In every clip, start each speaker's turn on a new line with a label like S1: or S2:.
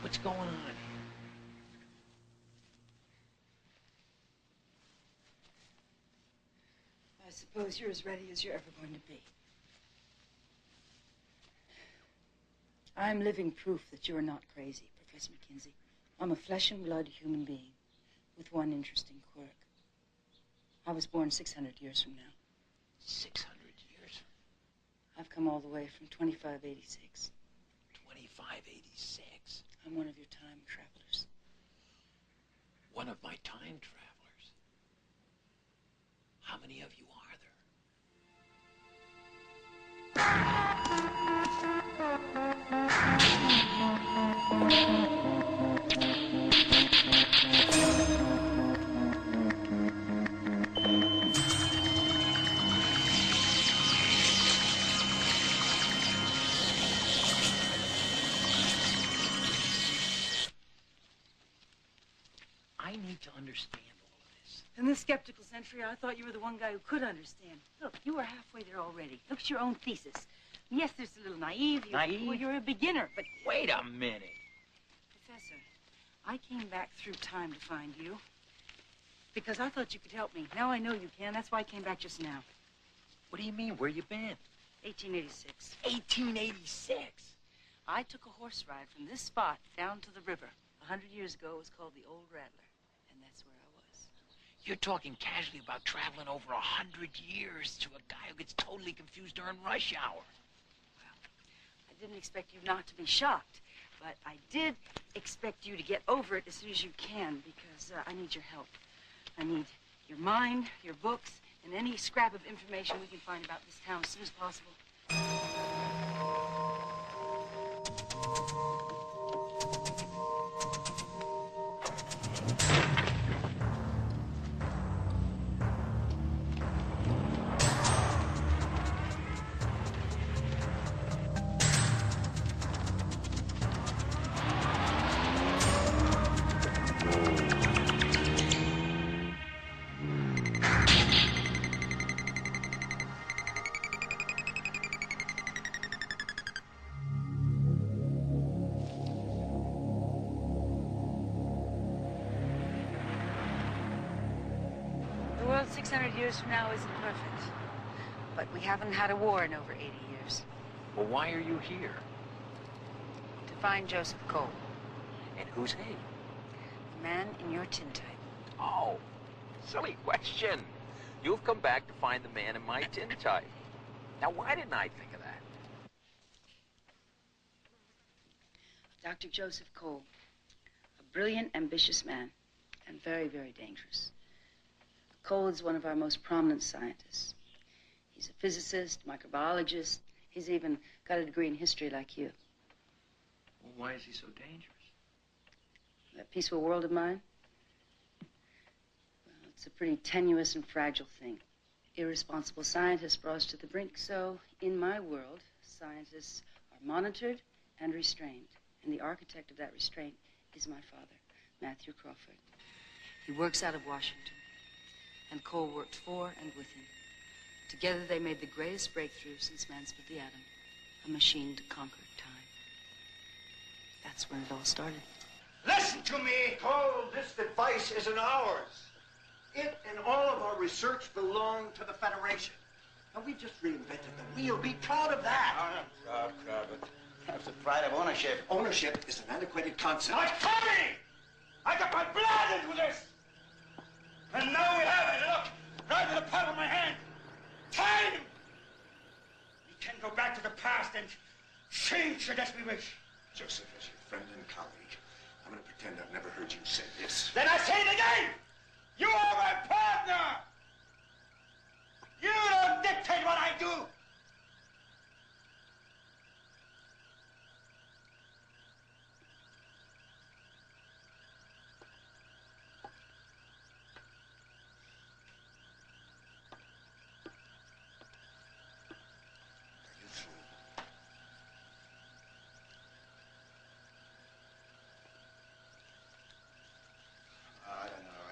S1: What's going on here?
S2: I suppose you're as ready as you're ever going to be. I'm living proof that you're not crazy, Professor McKenzie. I'm a flesh and blood human being with one interesting quirk. I was born 600 years from now.
S1: 600 years?
S2: I've come all the way from 2586.
S1: 2586?
S2: I'm one of your time travelers.
S1: One of my time travelers? How many of you are there? I need to understand all of this.
S2: In this skeptical century, I thought you were the one guy who could understand. Look, you were halfway there already. Look at your own thesis. Yes, there's a little naive.
S1: Naive?
S2: Well, you're a beginner, but...
S1: Wait a minute.
S2: Professor, I came back through time to find you because I thought you could help me. Now I know you can. That's why I came back just now.
S1: What do you mean? Where you been?
S2: 1886.
S1: 1886?
S2: I took a horse ride from this spot down to the river. 100 years ago, it was called the Old Rattler, and that's where I was.
S1: You're talking casually about traveling over 100 years to a guy who gets totally confused during rush hour.
S2: Well, I didn't expect you not to be shocked, but I did expect you to get over it as soon as you can, because I need your help. I need your mind, your books, and any scrap of information we can find about this town as soon as possible. The world 600 years from now isn't perfect, but we haven't had a war in over 80 years.
S1: Well, why are you here?
S2: To find Joseph Cole,
S1: And who's he?
S2: the man in your tintype.
S1: Oh, silly question. You've come back to find the man in my tintype. Now, why didn't I think of that?
S2: Dr. Joseph Cole, a brilliant, ambitious man, and very, very dangerous. Cole is one of our most prominent scientists. He's a physicist, microbiologist. He's even got a degree in history like you.
S1: Well, why is he so dangerous?
S2: That peaceful world of mine? Well, it's a pretty tenuous and fragile thing. Irresponsible scientists brought us to the brink, so in my world, scientists are monitored and restrained. And the architect of that restraint is my father, Matthew Crawford. He works out of Washington, and Cole worked for and with him. Together they made the greatest breakthrough since man split the atom, a machine to conquer time. That's when it all started.
S3: Listen to me, Cole. This device isn't ours. It and all of our research belong to the Federation. And we just reinvented the wheel. Be proud of that.
S4: Proud of it. That's the pride of ownership.
S3: Ownership is an antiquated concept.
S4: Not funny! I got my blood into this! And now we have it. Look, right in the palm of my hand. Time! We can go back to the past and change it as we wish.
S3: Joseph, as your friend and colleague, I'm going to pretend I've never heard you say this.
S4: Then I say it again! You are my partner! You don't dictate what I do!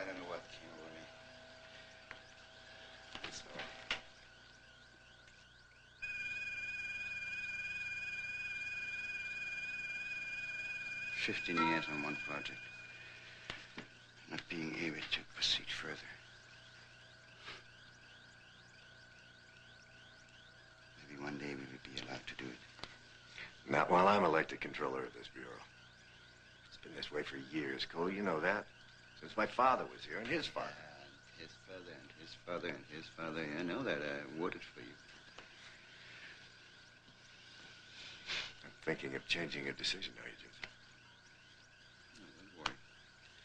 S3: I don't know what came over me. I'm sorry.
S5: 15 years on one project. Not being able to proceed further. Maybe one day we will be allowed to do it.
S6: Not while I'm elected controller of this bureau. It's been this way for years, Cole. You know that. Since my father was here and his father.
S5: And his father and his father and his father. I know that. I voted for you.
S6: I'm thinking of changing a decision, are you, Junior?